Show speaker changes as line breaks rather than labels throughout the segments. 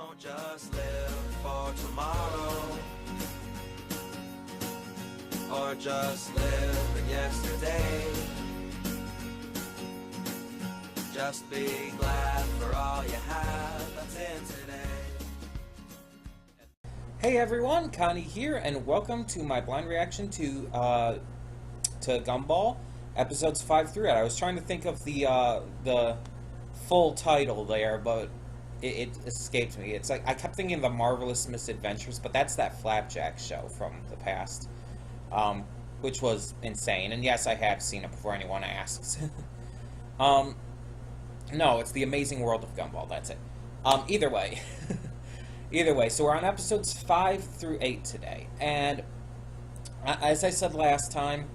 Don't just live for tomorrow, or just live in yesterday. Just be glad for all you have that's in today.
Hey everyone, Connie here, and welcome to my blind reaction to Gumball, episodes 5 through 8. I was trying to think of the full title there, but it escaped me. It's like I kept thinking The Marvelous Misadventures, but that's that Flapjack show from the past, which was insane. And yes, I have seen it before anyone asks. No, it's The Amazing World of Gumball. That's it. Either way. Either way, so we're on episodes 5 through 8 today, and as I said last time,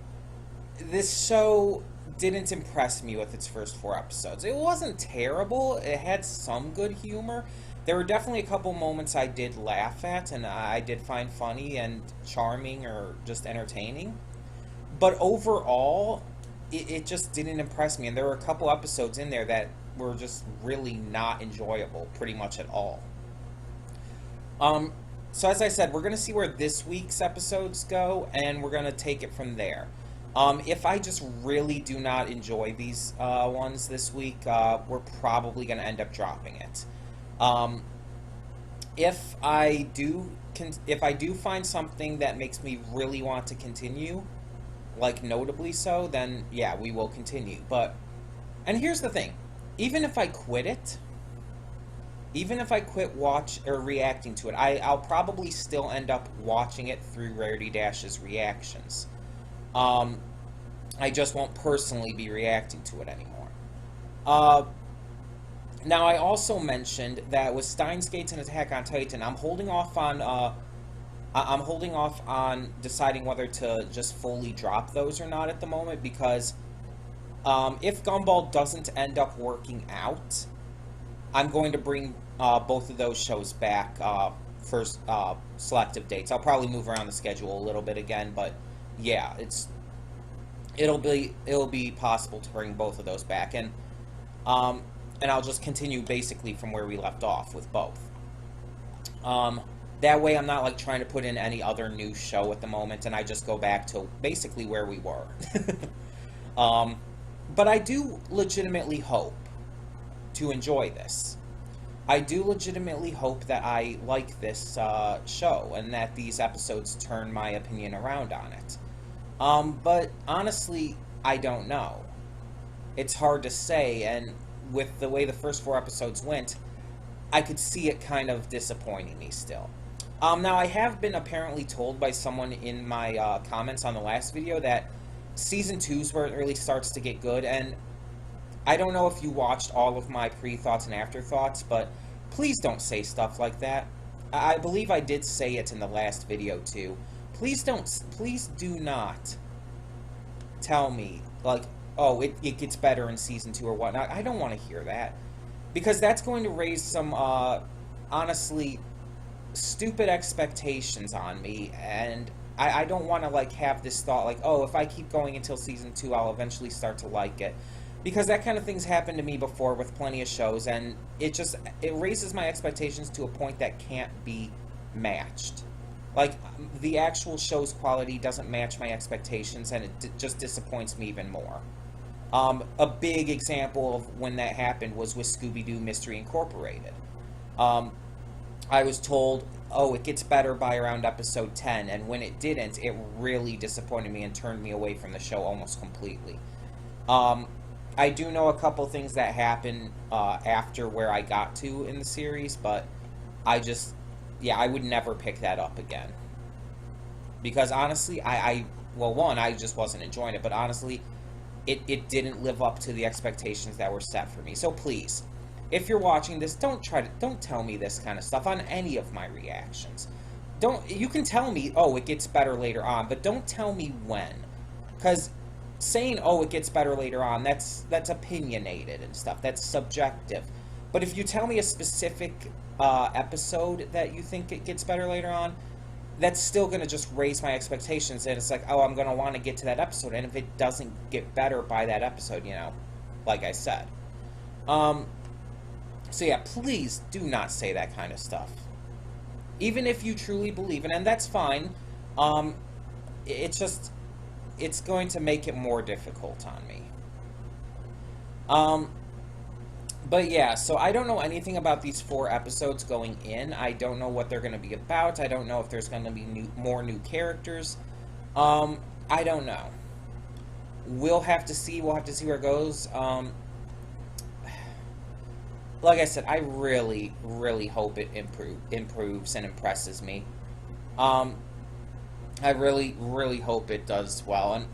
this show didn't impress me with its first 4 episodes. It wasn't terrible, it had some good humor. There were definitely a couple moments I did laugh at, and I did find funny and charming or just entertaining. But overall, it just didn't impress me, and there were a couple episodes in there that were just really not enjoyable, pretty much at all. So as I said, we're going to see where this week's episodes go, and we're going to take it from there. If I just really do not enjoy these ones this week, we're probably going to end up dropping it. If I do find something that makes me really want to continue, like notably so, then yeah, we will continue. And here's the thing, even if I quit reacting to it, I'll probably still end up watching it through Rarity Dash's reactions. I just won't personally be reacting to it anymore. Now, I also mentioned that with Steins Gate and Attack on Titan, I'm holding off on deciding whether to just fully drop those or not at the moment, because if Gumball doesn't end up working out, I'm going to bring both of those shows back for selective dates. I'll probably move around the schedule a little bit again, but yeah, it'll be possible to bring both of those back, and I'll just continue basically from where we left off with both. That way, I'm not like trying to put in any other new show at the moment, and I just go back to basically where we were. But I do legitimately hope to enjoy this. I do legitimately hope that I like this show, and that these episodes turn my opinion around on it. But honestly, I don't know. It's hard to say, and with the way the first 4 episodes went, I could see it kind of disappointing me still. Now, I have been apparently told by someone in my comments on the last video that Season 2 is where it really starts to get good, and I don't know if you watched all of my pre-thoughts and afterthoughts, but please don't say stuff like that. I believe I did say it in the last video too. Please do not tell me, like, oh, it gets better in Season 2 or whatnot. I don't want to hear that, because that's going to raise some, honestly, stupid expectations on me, and I don't want to, like, have this thought, like, oh, if I keep going until Season 2, I'll eventually start to like it. Because that kind of thing's happened to me before with plenty of shows, and it raises my expectations to a point that can't be matched. Like, the actual show's quality doesn't match my expectations, and it just disappoints me even more. A big example of when that happened was with Scooby-Doo Mystery Incorporated. I was told, oh, it gets better by around episode 10, and when it didn't, it really disappointed me and turned me away from the show almost completely. I do know a couple things that happened after where I got to in the series, but I would never pick that up again. Because honestly, well, one, I just wasn't enjoying it, but honestly, it didn't live up to the expectations that were set for me. So please, if you're watching this, don't tell me this kind of stuff on any of my reactions. You can tell me, oh, it gets better later on, but don't tell me when. Because saying, oh, it gets better later on, that's opinionated and stuff. That's subjective. But if you tell me a specific episode that you think it gets better later on, that's still going to just raise my expectations. And it's like, oh, I'm going to want to get to that episode. And if it doesn't get better by that episode, like I said. So yeah, please do not say that kind of stuff. Even if you truly believe it, and that's fine. Um, it's just, it's going to make it more difficult on me. Um, but yeah, so I don't know anything about these 4 episodes going in. I don't know what they're going to be about. I don't know if there's going to be more new characters. Um, I don't know. We'll have to see. We'll have to see where it goes. Like I said, I really, really hope it improves and impresses me. Um, I really, really hope it does well. And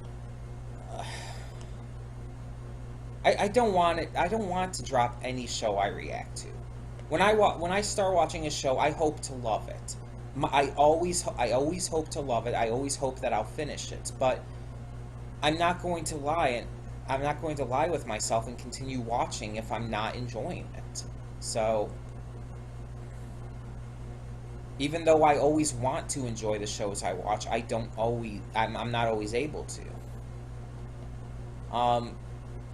I don't want it. I don't want to drop any show I react to. When I start watching a show, I hope to love it. I always hope to love it. I always hope that I'll finish it. But I'm not going to lie, and I'm not going to lie with myself and continue watching if I'm not enjoying it. So, even though I always want to enjoy the shows I watch, I don't always. I'm not always able to.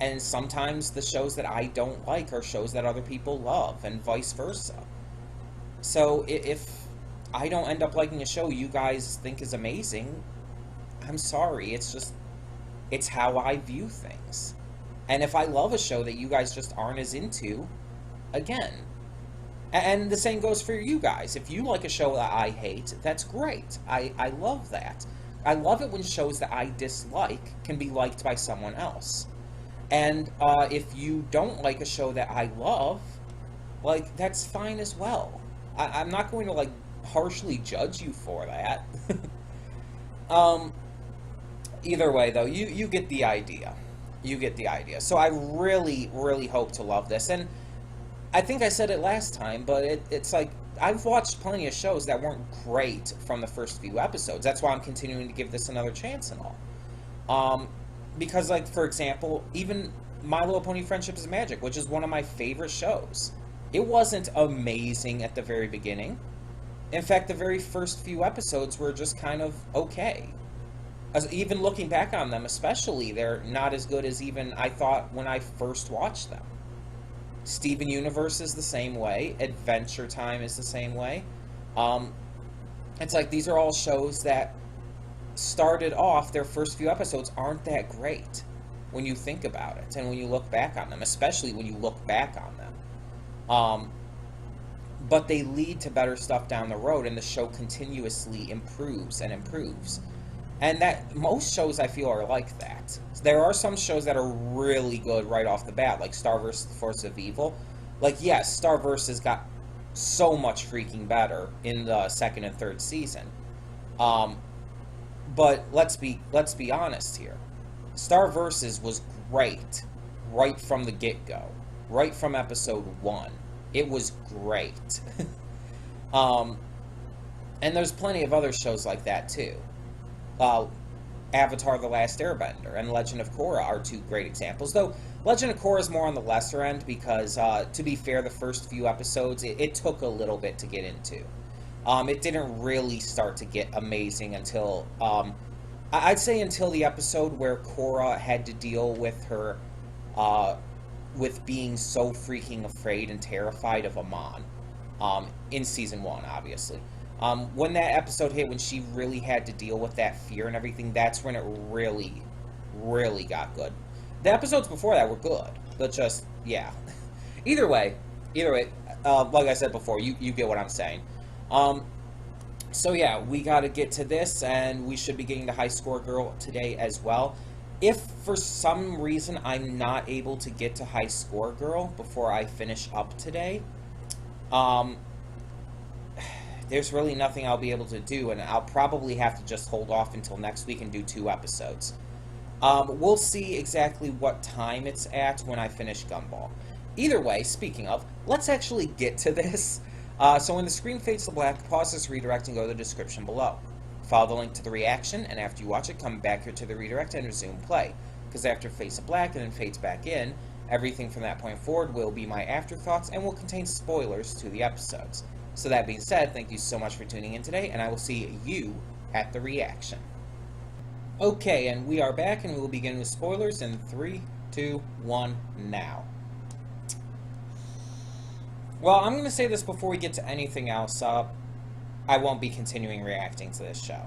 And sometimes the shows that I don't like are shows that other people love, and vice versa. So if I don't end up liking a show you guys think is amazing, I'm sorry. It's just, it's how I view things. And if I love a show that you guys just aren't as into, again. And the same goes for you guys. If you like a show that I hate, that's great. I love that. I love it when shows that I dislike can be liked by someone else. And if you don't like a show that I love, like, that's fine as well. I'm not going to, like, harshly judge you for that. Either way, though, you get the idea. You get the idea. So I really, really hope to love this. And I think I said it last time, but it's like, I've watched plenty of shows that weren't great from the first few episodes. That's why I'm continuing to give this another chance and all. Because, like, for example, even My Little Pony Friendship is Magic, which is one of my favorite shows. It wasn't amazing at the very beginning. In fact, the very first few episodes were just kind of okay. Even looking back on them, especially, they're not as good as even I thought when I first watched them. Steven Universe is the same way. Adventure Time is the same way. It's like, these are all shows that started off, their first few episodes aren't that great when you think about it and when you look back on them, especially when you look back on them. But they lead to better stuff down the road, and the show continuously improves and improves. And that most shows, I feel, are like that. There are some shows that are really good right off the bat, like Starverse: The Force of Evil. Like, yes, Starverse has got so much freaking better in the second and third season. But let's be honest here. Starverses was great right from the get-go. Right from episode 1. It was great. And there's plenty of other shows like that too. Avatar: The Last Airbender and Legend of Korra are 2 great examples. Though Legend of Korra is more on the lesser end because, to be fair, the first few episodes, it took a little bit to get into. It didn't really start to get amazing until, I'd say until the episode where Korra had to deal with her, with being so freaking afraid and terrified of Amon, in season 1, obviously. When that episode hit, when she really had to deal with that fear and everything, that's when it really, really got good. The episodes before that were good, but just, yeah. Either way, like I said before, you get what I'm saying. So yeah, we gotta get to this, and we should be getting the High Score Girl today as well. If for some reason I'm not able to get to High Score Girl before I finish up today, there's really nothing I'll be able to do, and I'll probably have to just hold off until next week and do 2 episodes. We'll see exactly what time it's at when I finish Gumball. Either way, speaking of, let's actually get to this. So when the screen fades to black, pause this redirect and go to the description below. Follow the link to the reaction, and after you watch it, come back here to the redirect and resume play. Because after it fades to black and then fades back in, everything from that point forward will be my afterthoughts and will contain spoilers to the episodes. So that being said, thank you so much for tuning in today, and I will see you at the reaction. Okay, and we are back, and we will begin with spoilers in 3, 2, 1, now. Well, I'm going to say this before we get to anything else. I won't be continuing reacting to this show.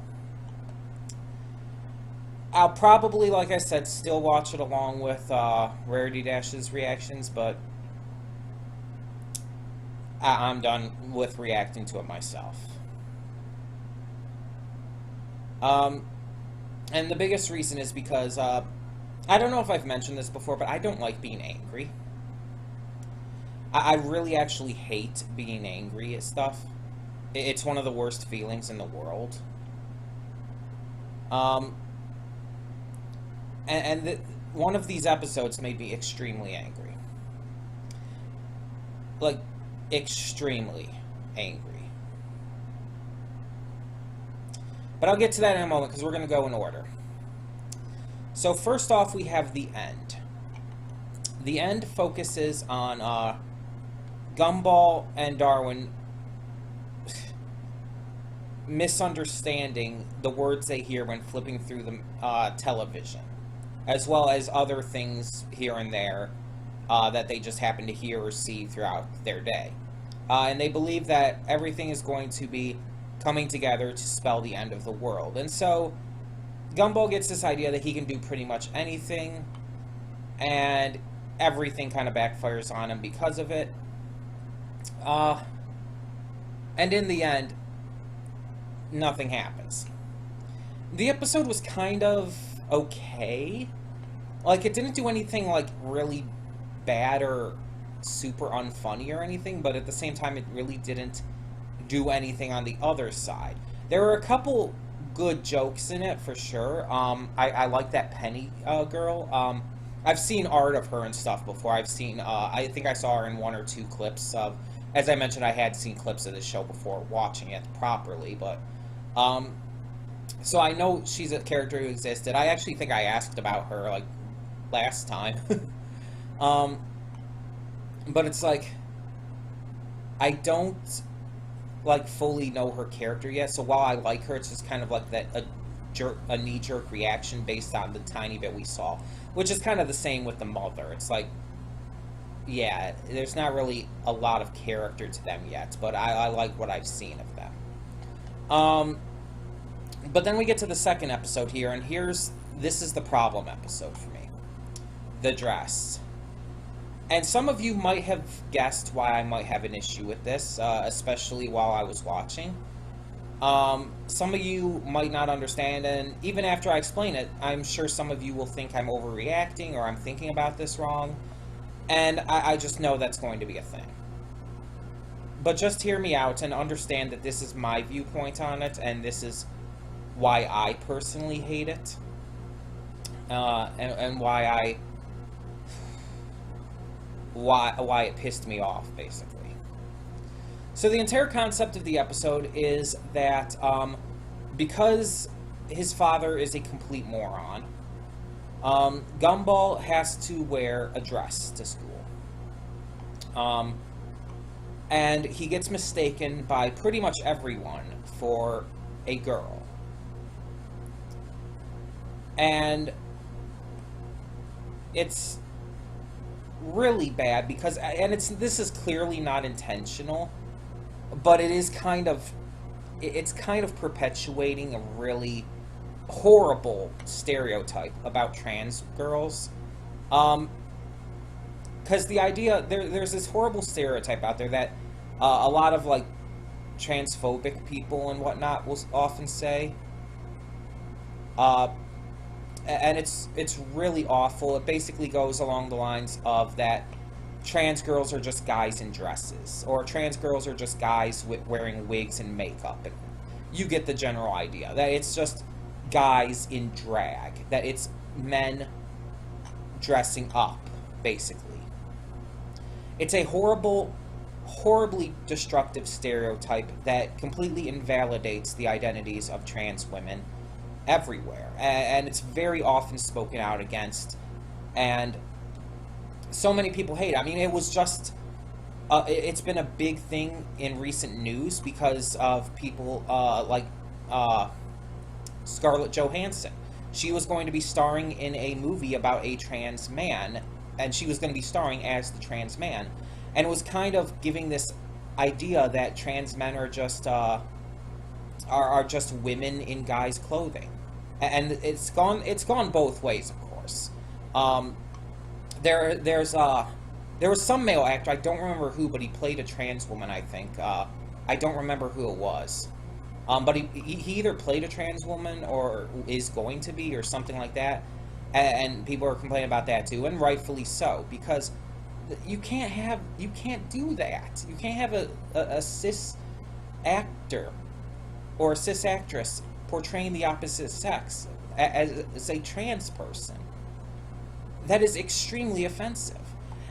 I'll probably, like I said, still watch it along with Rarity Dash's reactions, but I'm done with reacting to it myself. And the biggest reason is because, I don't know if I've mentioned this before, but I don't like being angry. I really actually hate being angry at stuff. It's one of the worst feelings in the world. One of these episodes made me extremely angry. Like, extremely angry. But I'll get to that in a moment, because we're going to go in order. So first off, we have the end. The end focuses on Gumball and Darwin misunderstanding the words they hear when flipping through the television, as well as other things here and there that they just happen to hear or see throughout their day. And they believe that everything is going to be coming together to spell the end of the world. And so Gumball gets this idea that he can do pretty much anything, and everything kind of backfires on him because of it. And in the end, nothing happens. The episode was kind of okay. Like, it didn't do anything, like, really bad or super unfunny or anything, but at the same time, it really didn't do anything on the other side. There were a couple good jokes in it, for sure. I like that Penny girl. I've seen art of her and stuff before. I've seen, I think I saw her in one or two clips of, as I mentioned, I had seen clips of the show before watching it properly, but, so I know she's a character who existed. I actually think I asked about her, like, last time. But it's like, I don't, like, fully know her character yet, so while I like her, it's just kind of like that, a knee-jerk reaction based on the tiny bit we saw, which is kind of the same with the mother. It's like, yeah, there's not really a lot of character to them yet, but I like what I've seen of them. But then we get to the second episode here, and this is the problem episode for me. The dress. And some of you might have guessed why I might have an issue with this, especially while I was watching. Some of you might not understand, and even after I explain it, I'm sure some of you will think I'm overreacting or I'm thinking about this wrong. And I just know that's going to be a thing. But just hear me out and understand that this is my viewpoint on it, and this is why I personally hate it. And why it pissed me off, basically. So the entire concept of the episode is that because his father is a complete moron, Gumball has to wear a dress to school. And he gets mistaken by pretty much everyone for a girl. And it's really bad because, and this is clearly not intentional, but it's kind of perpetuating a really horrible stereotype about trans girls. Because the idea, there's this horrible stereotype out there that a lot of, like, transphobic people and whatnot will often say. And it's really awful. It basically goes along the lines of that trans girls are just guys in dresses, or trans girls are just guys wearing wigs and makeup. And you get the general idea, that it's just guys in drag, that it's men dressing up, basically. It's a horribly destructive stereotype that completely invalidates the identities of trans women everywhere, and it's very often spoken out against, and so many people hate it. I mean, it was just it's been a big thing in recent news because of people like Scarlett Johansson. She was going to be starring in a movie about a trans man, and she was going to be starring as the trans man, and was kind of giving this idea that trans men are just women in guys' clothing, and it's gone both ways, of course. There was some male actor, I don't remember who, but he played a trans woman, I think. I don't remember who it was. But he either played a trans woman or is going to be or something like that. And people are complaining about that too, and rightfully so, because you can't do that. You can't have a cis actor or a cis actress portraying the opposite sex as a trans person. That is extremely offensive.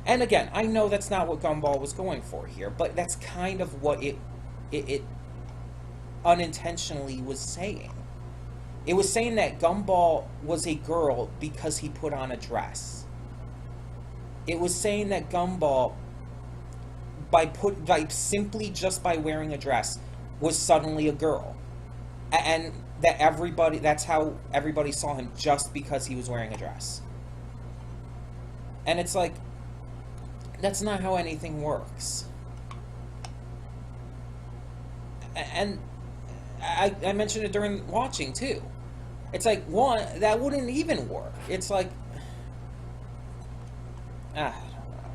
And again, I know that's not what Gumball was going for here, but that's kind of what it unintentionally was saying. It was saying that Gumball was a girl because he put on a dress. It was saying that Gumball, by simply just by wearing a dress, was suddenly a girl. And that's how everybody saw him, just because he was wearing a dress. And it's like, that's not how anything works. And I mentioned it during watching too. It's like, one, that wouldn't even work. It's like, I don't know.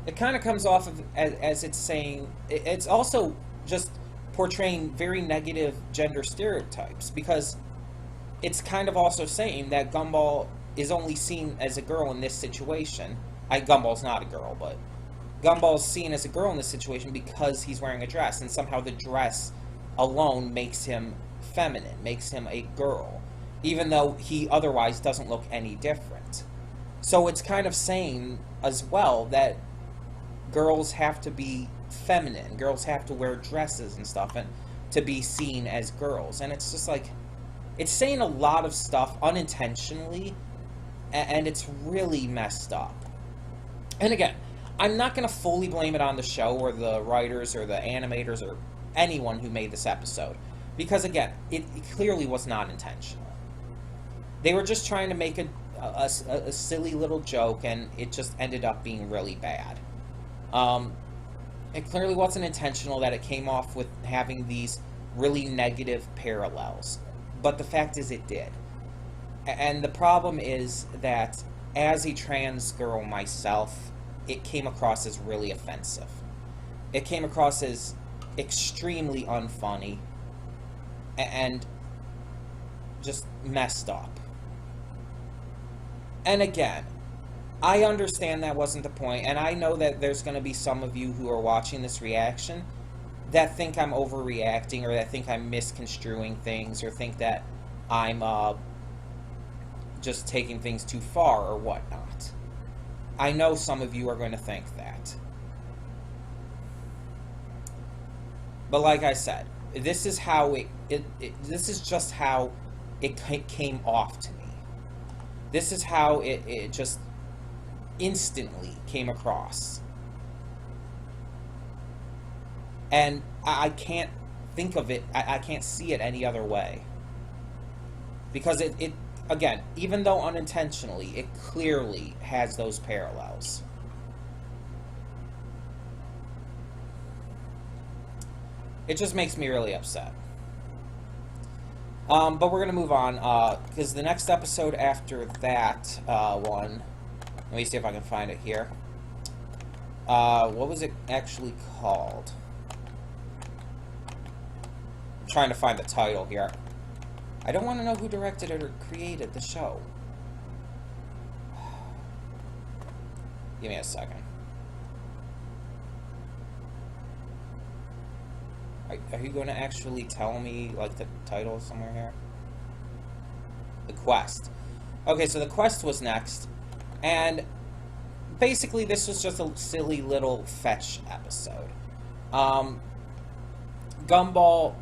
It kind of comes off of as it's saying, it's also just portraying very negative gender stereotypes, because it's kind of also saying that Gumball is only seen as a girl in this situation. Gumball's not a girl, but Gumball's seen as a girl in this situation because he's wearing a dress, and somehow the dress alone makes him feminine, makes him a girl, even though he otherwise doesn't look any different. So it's kind of saying as well that girls have to be feminine, girls have to wear dresses and stuff, and to be seen as girls. And it's just like, it's saying a lot of stuff unintentionally, and it's really messed up. And again, I'm not going to fully blame it on the show or the writers or the animators or anyone who made this episode, because again, it clearly was not intentional. They were just trying to make a silly little joke, and it just ended up being really bad. It clearly wasn't intentional that it came off with having these really negative parallels, but the fact is it did. And the problem is that as a trans girl myself, it came across as really offensive. It came across as extremely unfunny and just messed up. And again, I understand that wasn't the point, and I know that there's going to be some of you who are watching this reaction that think I'm overreacting, or that think I'm misconstruing things, or think that I'm just taking things too far or whatnot. I know some of you are going to think that. But like I said, this is how this is just how it came off to me. This is how it just instantly came across. And I can't think of it, I can't see it any other way. Because it again, even though unintentionally, it clearly has those parallels. It just makes me really upset. But we're going to move on, because the next episode after that one, let me see if I can find it here. What was it actually called? I'm trying to find the title here. I don't want to know who directed it or created the show. Give me a second. Are you going to actually tell me, like, the title somewhere here? The Quest. Okay, so The Quest was next. And basically this was just a silly little fetch episode. Gumball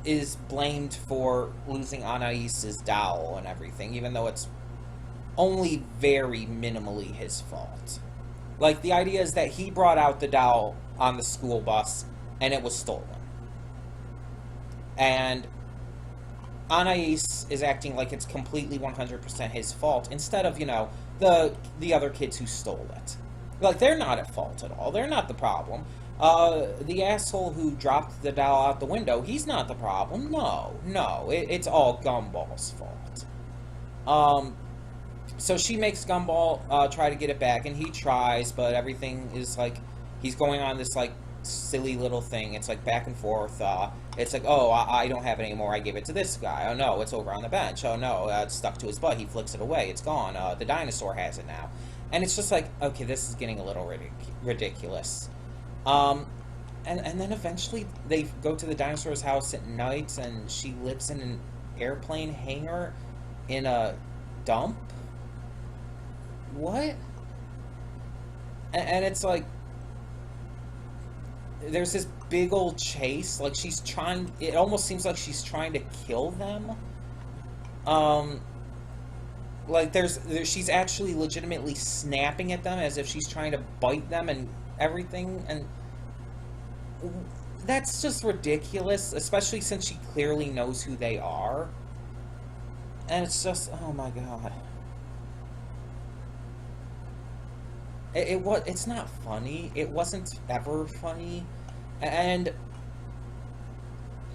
is blamed for losing Anais's doll and everything, even though it's only very minimally his fault. Like, the idea is that he brought out the doll on the school bus and it was stolen. And Anais is acting like it's completely 100% his fault, instead of, you know, the other kids who stole it. Like, they're not at fault at all. They're not the problem. The asshole who dropped the doll out the window, he's not the problem. No, it's all Gumball's fault. So she makes Gumball try to get it back, and he tries, but everything is like, he's going on this, like, silly little thing. It's like back and forth. It's like, oh, I don't have it anymore. I gave it to this guy. Oh, no, it's over on the bench. Oh, no, it's stuck to his butt. He flicks it away. It's gone. The dinosaur has it now. And it's just like, okay, this is getting a little ridiculous. And then eventually they go to the dinosaur's house at night, and she lives in an airplane hangar in a dump? What? And it's like, there's this big old chase. Like, she's trying, it almost seems like she's trying to kill them. Like, she's actually legitimately snapping at them as if she's trying to bite them and everything, and that's just ridiculous, especially since she clearly knows who they are. And it's just, oh my god. It's not funny. It wasn't ever funny. And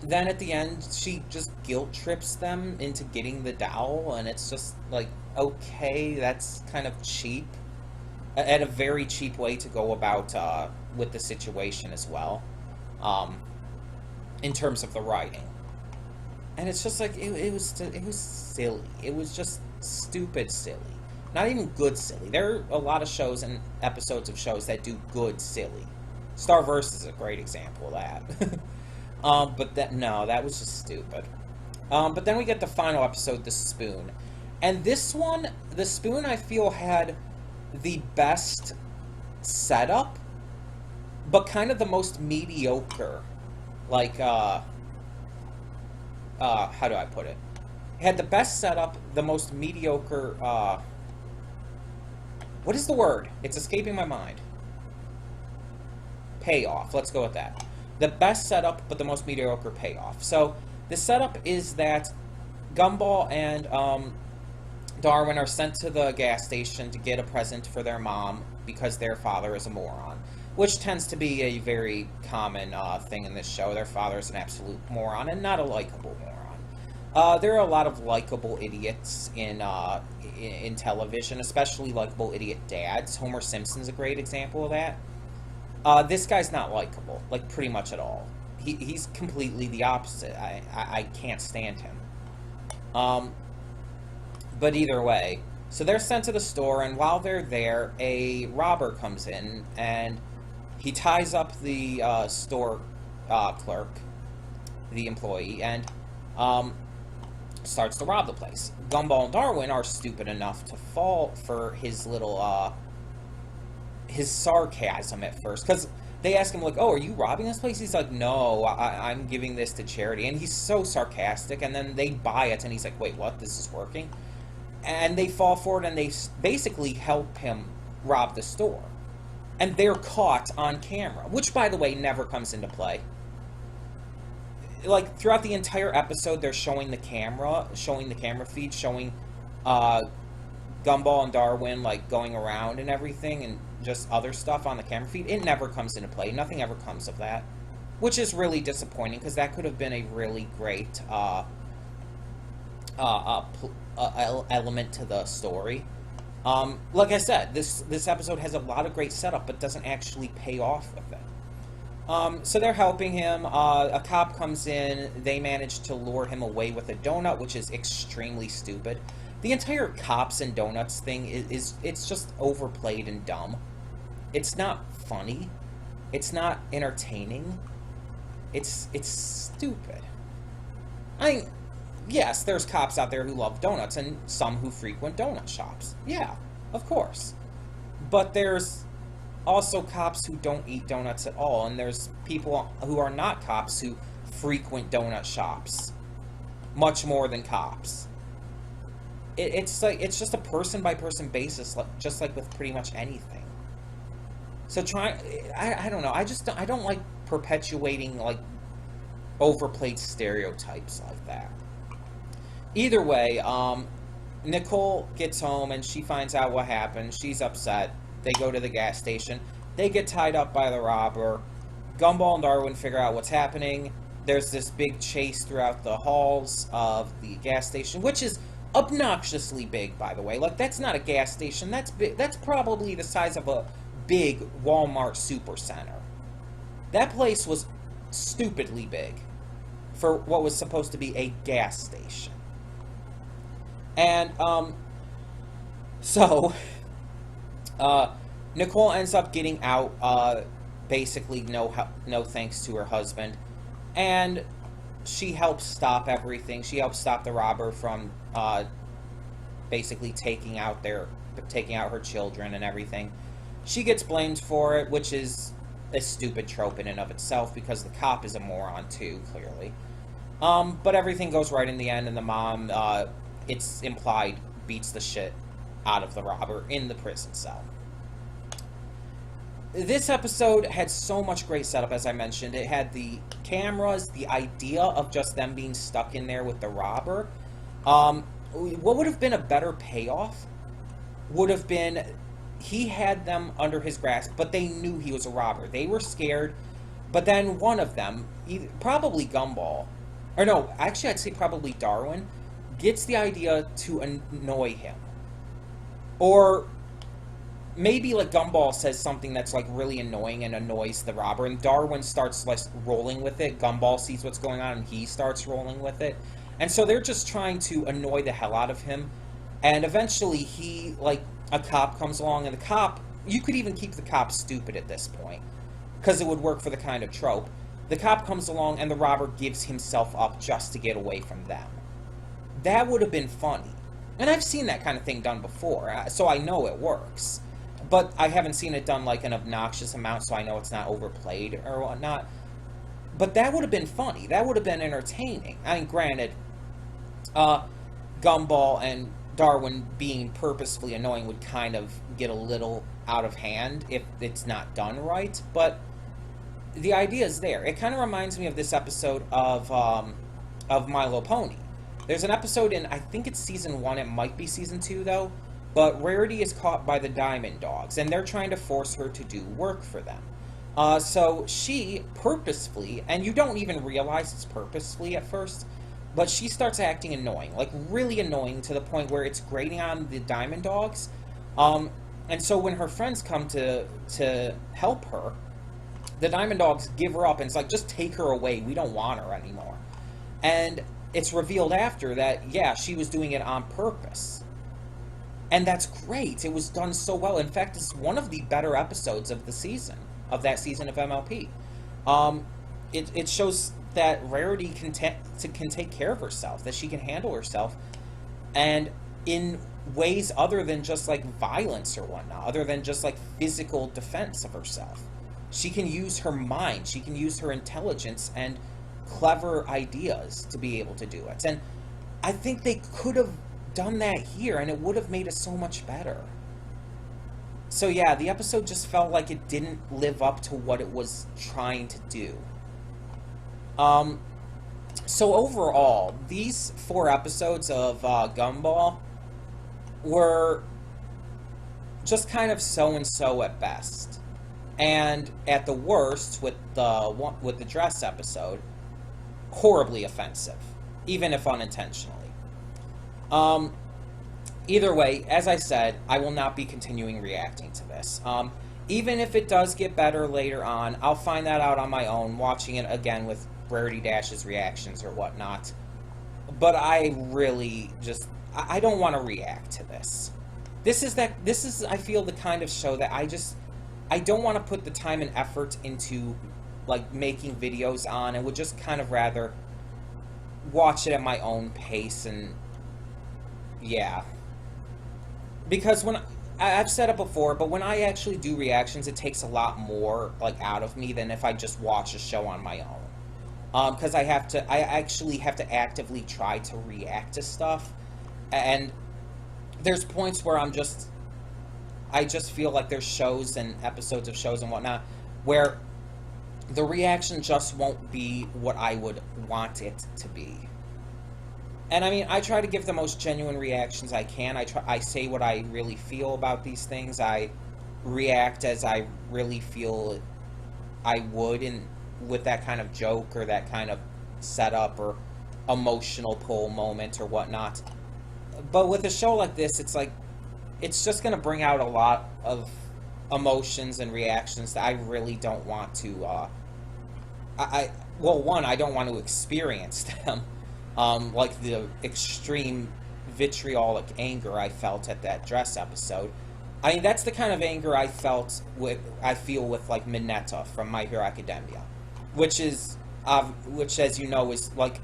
then at the end, she just guilt trips them into getting the doll, and it's just like, okay, that's kind of cheap. At a very cheap way to go about with the situation as well, in terms of the writing. And it's just like, it was silly. It was just stupid silly. Not even good silly. There are a lot of shows and episodes of shows that do good silly. Starverse is a great example of that. But that was just stupid. But then we get the final episode, The Spoon. And this one, The Spoon, I feel had the best setup, but kind of the most mediocre. Like, how do I put it? It had the best setup, the most mediocre, what is the word? It's escaping my mind. Payoff. Let's go with that. The best setup, but the most mediocre payoff. So, the setup is that Gumball and Darwin are sent to the gas station to get a present for their mom because their father is a moron. Which tends to be a very common thing in this show. Their father is an absolute moron and not a likable moron. There are a lot of likable idiots in television, especially likable idiot dads. Homer Simpson's a great example of that. This guy's not likable, like, pretty much at all. He's completely the opposite. I can't stand him. But either way, so they're sent to the store, and while they're there, a robber comes in, and he ties up the store clerk, the employee, and starts to rob the place. Gumball and Darwin are stupid enough to fall for his little, his sarcasm at first, because they ask him, like, oh, are you robbing this place? He's like, no, I'm giving this to charity, and he's so sarcastic, and then they buy it, and he's like, wait, what? This is working? And they fall for it, and they basically help him rob the store. And they're caught on camera, which, by the way, never comes into play. Like, throughout the entire episode, they're showing the camera feed, showing Gumball and Darwin, like, going around and everything, and just other stuff on the camera feed. It never comes into play. Nothing ever comes of that, which is really disappointing, because that could have been a really great element to the story. Like I said, this episode has a lot of great setup, but doesn't actually pay off with it. So they're helping him. A cop comes in. They manage to lure him away with a donut, which is extremely stupid. The entire cops and donuts thing it's just overplayed and dumb. It's not funny. It's not entertaining. It's stupid. I mean, yes, there's cops out there who love donuts, and some who frequent donut shops. Yeah, of course. But there's also cops who don't eat donuts at all, and there's people who are not cops who frequent donut shops much more than cops. It's it's just a person-by-person basis, just like with pretty much anything. So I don't know, I don't like perpetuating, like, overplayed stereotypes like that. Either way, Nicole gets home and she finds out what happened. She's upset. They go to the gas station. They get tied up by the robber. Gumball and Darwin figure out what's happening. There's this big chase throughout the halls of the gas station, which is obnoxiously big, by the way. Like, that's not a gas station. That's big. That's probably the size of a big Walmart supercenter. That place was stupidly big for what was supposed to be a gas station. And, so, Nicole ends up getting out, basically no thanks to her husband, and she helps stop everything. She helps stop the robber from, basically taking out her children and everything. She gets blamed for it, which is a stupid trope in and of itself, because the cop is a moron too, clearly. But everything goes right in the end, and the mom, it's implied, beats the shit out of the robber in the prison cell. This episode had so much great setup, as I mentioned. It had the cameras, the idea of just them being stuck in there with the robber. What would have been a better payoff would have been he had them under his grasp, but they knew he was a robber. They were scared, but then one of them, probably Gumball, or no, actually I'd say probably Darwin, gets the idea to annoy him. Or maybe like Gumball says something that's like really annoying and annoys the robber, and Darwin starts like rolling with it. Gumball sees what's going on and he starts rolling with it. And so they're just trying to annoy the hell out of him. And eventually a cop comes along, and the cop, you could even keep the cop stupid at this point, because it would work for the kind of trope. The cop comes along and the robber gives himself up just to get away from them. That would have been funny. And I've seen that kind of thing done before, so I know it works. But I haven't seen it done like an obnoxious amount, so I know it's not overplayed or whatnot. But that would have been funny. That would have been entertaining. I mean, granted, Gumball and Darwin being purposefully annoying would kind of get a little out of hand if it's not done right, but the idea is there. It kind of reminds me of this episode of My Little Pony. There's an episode in, I think it's season 1, it might be season 2 though, but Rarity is caught by the Diamond Dogs, and they're trying to force her to do work for them. So she purposefully, and you don't even realize it's purposefully at first, but she starts acting annoying, like really annoying, to the point where it's grating on the Diamond Dogs. And so when her friends come to help her, the Diamond Dogs give her up, and it's like, just take her away, we don't want her anymore. And it's revealed after that, yeah, she was doing it on purpose. And that's great. It was done so well. In fact, it's one of the better episodes of the season, of that season of MLP. It shows that Rarity can take care of herself, that she can handle herself, and in ways other than just like violence or whatnot, other than just like physical defense of herself. She can use her mind, she can use her intelligence and clever ideas to be able to do it. And I think they could have done that here, and it would have made it so much better. So yeah, the episode just felt like it didn't live up to what it was trying to do. So overall, these 4 episodes of Gumball were just kind of so-and-so at best. And at the worst, with the dress episode, horribly offensive, even if unintentionally. Either way, as I said, I will not be continuing reacting to this. Even if it does get better later on, I'll find that out on my own, watching it again with Rarity Dash's reactions or whatnot. But I really just, I don't want to react to this. This is, I feel, the kind of show that I don't want to put the time and effort into, like, making videos on, and would just kind of rather watch it at my own pace, and yeah. Because when I've said it before, but when I actually do reactions, it takes a lot more, like, out of me than if I just watch a show on my own. Because I actually have to actively try to react to stuff, and there's points where I just feel like there's shows and episodes of shows and whatnot where the reaction just won't be what I would want it to be. And I mean, I try to give the most genuine reactions I can. I say what I really feel about these things. I react as I really feel I would with that kind of joke or that kind of setup or emotional pull moment or whatnot. But with a show like this, it's like it's just going to bring out a lot of emotions and reactions that I really don't want to. Well, one, I don't want to experience them, like the extreme vitriolic anger I felt at that dress episode. I mean, that's the kind of anger I feel with like Mineta from My Hero Academia, which as you know is like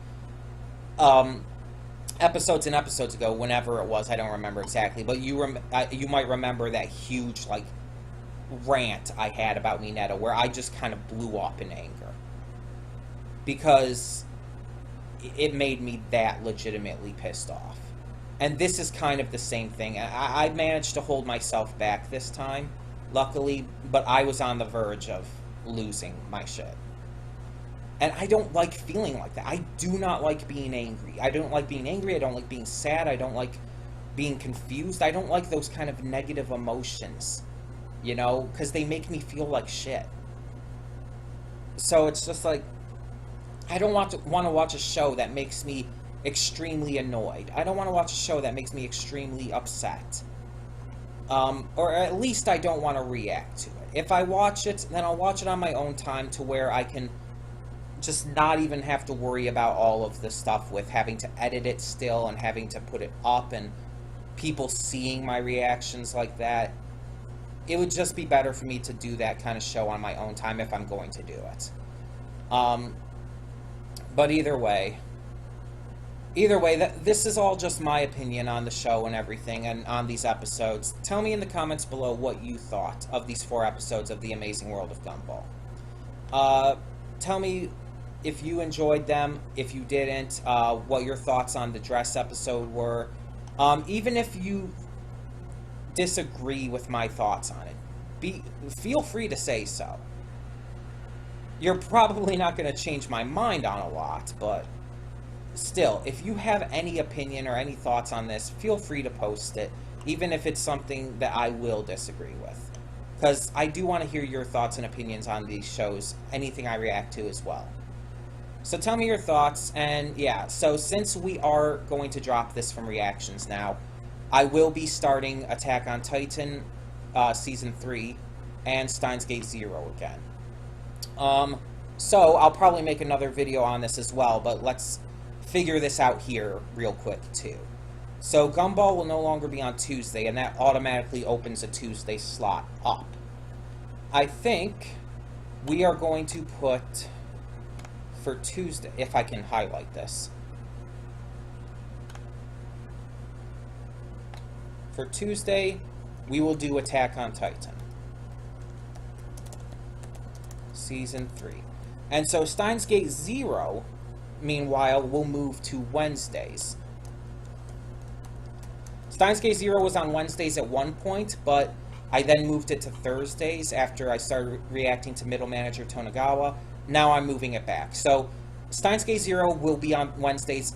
episodes and episodes ago, whenever it was, I don't remember exactly, but you might remember that huge like rant I had about Mineta where I just kind of blew up in anger because it made me that legitimately pissed off. And this is kind of the same thing. I managed to hold myself back this time, luckily, but I was on the verge of losing my shit. And I don't like feeling like that. I do not like being angry. I don't like being angry. I don't like being sad. I don't like being confused. I don't like those kind of negative emotions, you know, because they make me feel like shit. So it's just like, I don't want to watch a show that makes me extremely annoyed. I don't want to watch a show that makes me extremely upset. Or at least I don't want to react to it. If I watch it, then I'll watch it on my own time to where I can just not even have to worry about all of the stuff with having to edit it still and having to put it up and people seeing my reactions like that. It would just be better for me to do that kind of show on my own time if I'm going to do it. But either way, this is all just my opinion on the show and everything and on these episodes. Tell me in the comments below what you thought of these 4 episodes of The Amazing World of Gumball. Tell me if you enjoyed them, if you didn't, what your thoughts on the dress episode were. Even if you disagree with my thoughts on it, feel free to say so. You're probably not going to change my mind on a lot, but still, if you have any opinion or any thoughts on this, feel free to post it, even if it's something that I will disagree with. Because I do want to hear your thoughts and opinions on these shows, anything I react to as well. So tell me your thoughts, and yeah, so since we are going to drop this from reactions now, I will be starting Attack on Titan Season 3 and Steins Gate Zero again. So I'll probably make another video on this as well, but let's figure this out here real quick too. So Gumball will no longer be on Tuesday, and that automatically opens a Tuesday slot up. I think we are going to put for Tuesday, if I can highlight this. For Tuesday, we will do Attack on Titan. Season 3. And so Steins Gate Zero, meanwhile, will move to Wednesdays. Steins Gate Zero was on Wednesdays at one point, but I then moved it to Thursdays after I started reacting to Middle Manager Tonegawa. Now I'm moving it back. So Steins Gate Zero will be on Wednesdays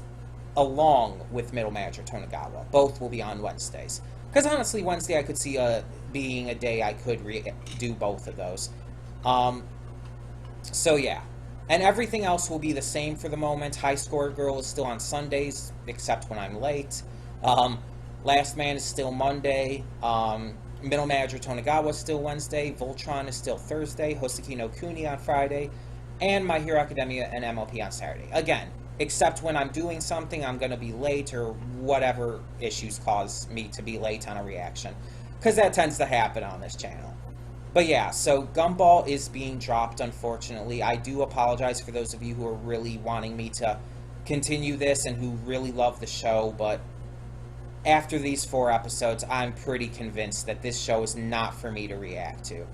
along with Middle Manager Tonegawa. Both will be on Wednesdays. Because honestly, Wednesday I could see being a day I could do both of those. So yeah. And everything else will be the same for the moment. High Score Girl is still on Sundays, except when I'm late. Last Man is still Monday. Middle Manager Tonegawa is still Wednesday. Voltron is still Thursday. Hoseki no Kuni on Friday. And My Hero Academia and MLP on Saturday. Again, except when I'm doing something, I'm going to be late or whatever issues cause me to be late on a reaction. Because that tends to happen on this channel. But yeah, so Gumball is being dropped, unfortunately. I do apologize for those of you who are really wanting me to continue this and who really love the show, but after these 4 episodes, I'm pretty convinced that this show is not for me to react to.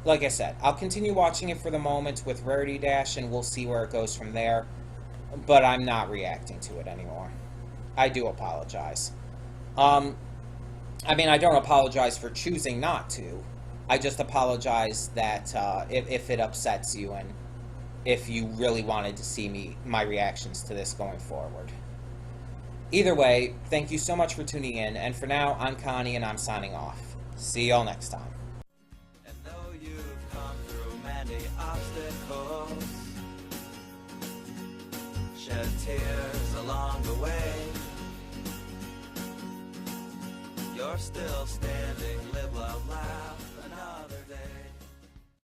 Like I said, I'll continue watching it for the moment with Rarity Dash, and we'll see where it goes from there, but I'm not reacting to it anymore. I do apologize. I mean, I don't apologize for choosing not to. I just apologize that if it upsets you and if you really wanted to see my reactions to this going forward. Either way, thank you so much for tuning in, and for now, I'm Connie and I'm signing off. See y'all next time.
And though you've come through many obstacles, shed tears along the way, you're still standing, live, love, laugh.